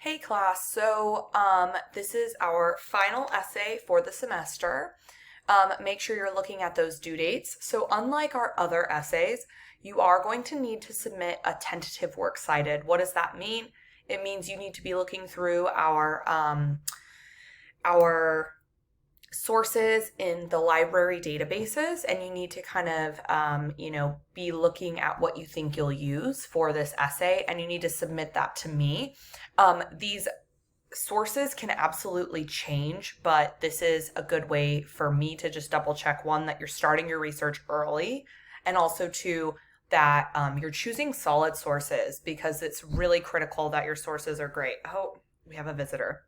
Hey class, this is our final essay for the semester. Make sure you're looking at those due dates. So unlike our other essays, you are going to need to submit a tentative works cited. What does that mean? It means you need to be looking through our sources in the library databases, and you need to kind of be looking at what you think you'll use for this essay, and you need to submit that to me. These sources can absolutely change, but this is a good way for me to just double check, one, that you're starting your research early, and also two, that you're choosing solid sources, because it's really critical that your sources are great. Oh, we have a visitor.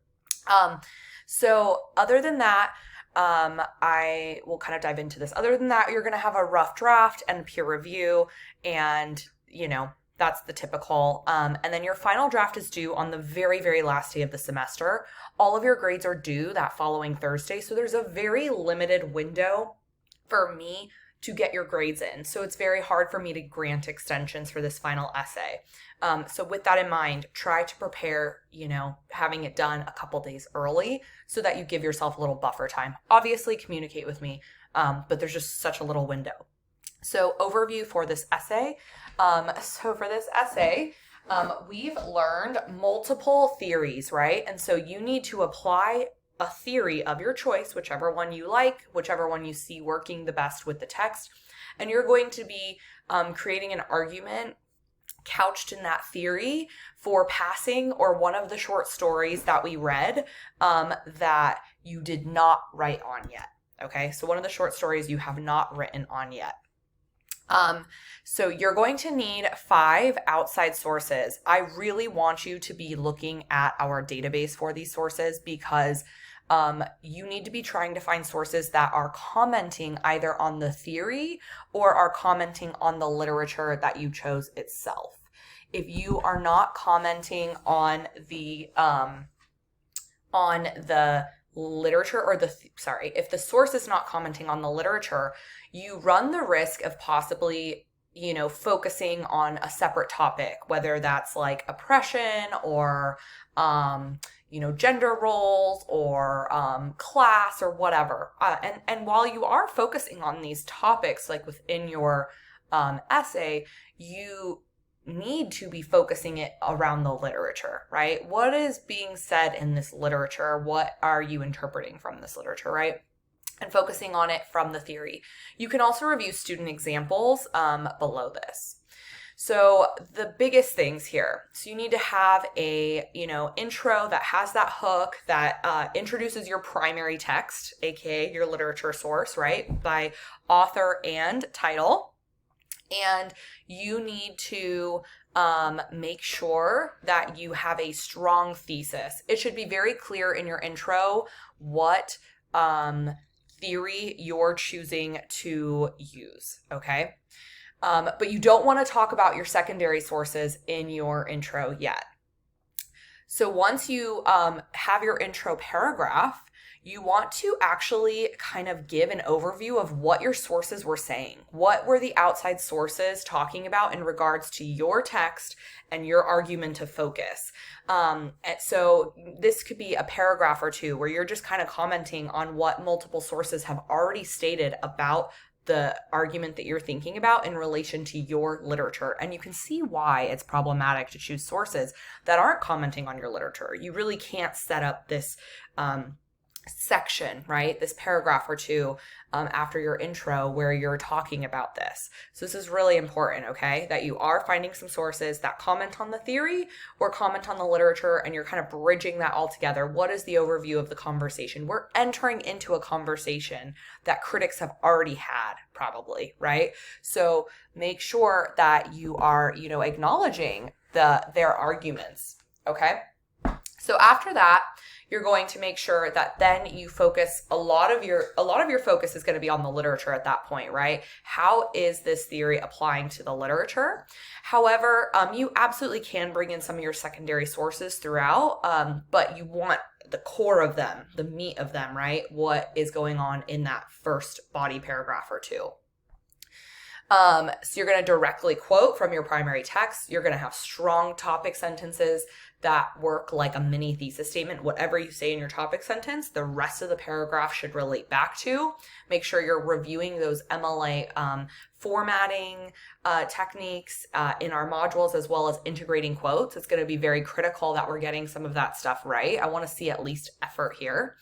So other than that, I will kind of dive into this. Other than that, you're going to have a rough draft and peer review, and that's the typical. And then your final draft is due on the very, very last day of the semester. All of your grades are due that following Thursday, so there's a very limited window for me to get your grades in. So it's very hard for me to grant extensions for this final essay. So with that in mind, try to prepare, having it done a couple days early so that you give yourself a little buffer time. Obviously communicate with me, but there's just such a little window. So overview for this essay. We've learned multiple theories, right? And so you need to apply a theory of your choice, whichever one you like, whichever one you see working the best with the text. And you're going to be creating an argument couched in that theory for passing or one of the short stories that we read that you did not write on yet. Okay, so one of the short stories you have not written on yet. So you're going to need 5 outside sources. I really want you to be looking at our database for these sources, because you need to be trying to find sources that are commenting either on the theory or are commenting on the literature that you chose itself. If you are not commenting on the literature, or if the source is not commenting on the literature, you run the risk of possibly focusing on a separate topic, whether that's like oppression or gender roles or class or whatever. And while you are focusing on these topics, like within your essay, you need to be focusing it around the literature, right? What is being said in this literature? What are you interpreting from this literature, right? And focusing on it from the theory. You can also review student examples below this. So the biggest things here, so you need to have a, intro that has that hook that introduces your primary text, aka your literature source, right, by author and title. And you need to make sure that you have a strong thesis. It should be very clear in your intro what theory you're choosing to use, okay? But you don't want to talk about your secondary sources in your intro yet. So once you have your intro paragraph, you want to actually kind of give an overview of what your sources were saying. What were the outside sources talking about in regards to your text and your argument of focus? And so this could be a paragraph or two where you're just kind of commenting on what multiple sources have already stated about the argument that you're thinking about in relation to your literature. And you can see why it's problematic to choose sources that aren't commenting on your literature. You really can't set up this section, right? This paragraph or two after your intro where you're talking about this. So this is really important, okay? That you are finding some sources that comment on the theory or comment on the literature, and you're kind of bridging that all together. What is the overview of the conversation? We're entering into a conversation that critics have already had, probably, right? So make sure that you are, acknowledging their arguments, okay? So after that, you're going to make sure that then you focus a lot of your focus is going to be on the literature at that point, right? How is this theory applying to the literature? However, you absolutely can bring in some of your secondary sources throughout, but you want the core of them, the meat of them, right? What is going on in that first body paragraph or two. So you're going to directly quote from your primary text. You're going to have strong topic sentences that work like a mini thesis statement. Whatever you say in your topic sentence, the rest of the paragraph should relate back to. Make sure you're reviewing those MLA formatting techniques in our modules, as well as integrating quotes. It's going to be very critical that we're getting some of that stuff right. I want to see at least effort here.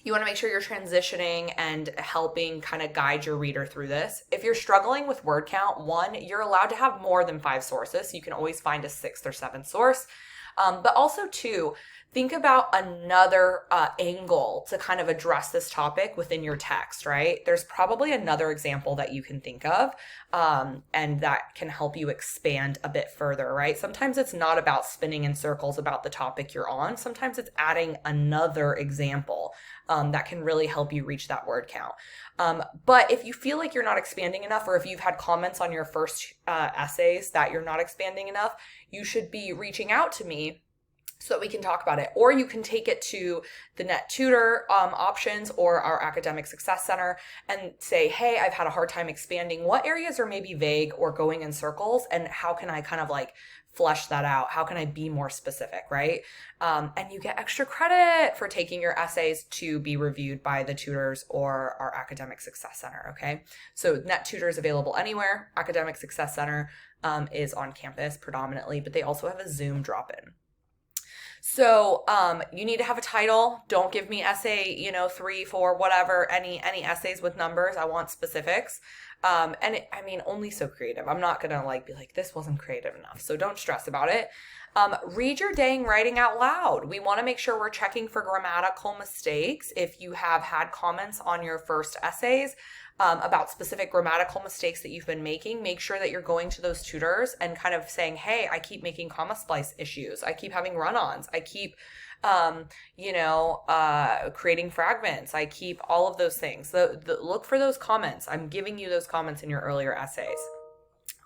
You want to make sure you're transitioning and helping kind of guide your reader through this. If you're struggling with word count, one, you're allowed to have more than 5 sources. So you can always find a 6th or 7th source. But also, two, think about another angle to kind of address this topic within your text, right? There's probably another example that you can think of, and that can help you expand a bit further, right? Sometimes it's not about spinning in circles about the topic you're on. Sometimes it's adding another example that can really help you reach that word count. But if you feel like you're not expanding enough, or if you've had comments on your first essays that you're not expanding enough, you should be reaching out to me so that we can talk about it. Or you can take it to the Net Tutor options or our Academic Success Center and say, hey, I've had a hard time expanding. What areas are maybe vague or going in circles? And how can I kind of like flesh that out? How can I be more specific, right? And you get extra credit for taking your essays to be reviewed by the tutors or our Academic Success Center, okay? So Net Tutor is available anywhere. Academic Success Center is on campus predominantly, but they also have a Zoom drop-in. So you need to have a title. Don't give me essay, 3, 4, whatever, any essays with numbers. I want specifics. Only so creative. I'm not gonna be like, this wasn't creative enough. So don't stress about it. Read your dang writing out loud. We want to make sure we're checking for grammatical mistakes. If you have had comments on your first essays about specific grammatical mistakes that you've been making, make sure that you're going to those tutors and kind of saying, hey, I keep making comma splice issues. I keep having run-ons. I keep, creating fragments. I keep all of those things. Look for those comments. I'm giving you those comments in your earlier essays.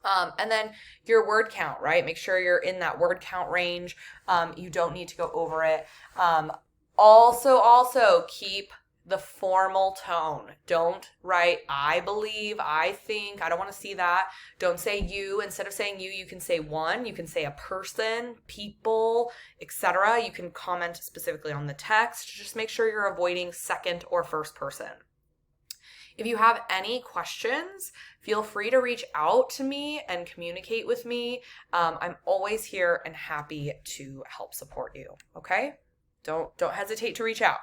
And then your word count, right? Make sure you're in that word count range. You don't need to go over it. Also keep the formal tone. Don't write I believe, I think. I don't want to see that. Don't say you. Instead of saying you can say one. You can say a person, people, etc. You can comment specifically on the text. Just make sure you're avoiding second or first person. If you have any questions, feel free to reach out to me and communicate with me. I'm always here and happy to help support you, okay? Don't hesitate to reach out.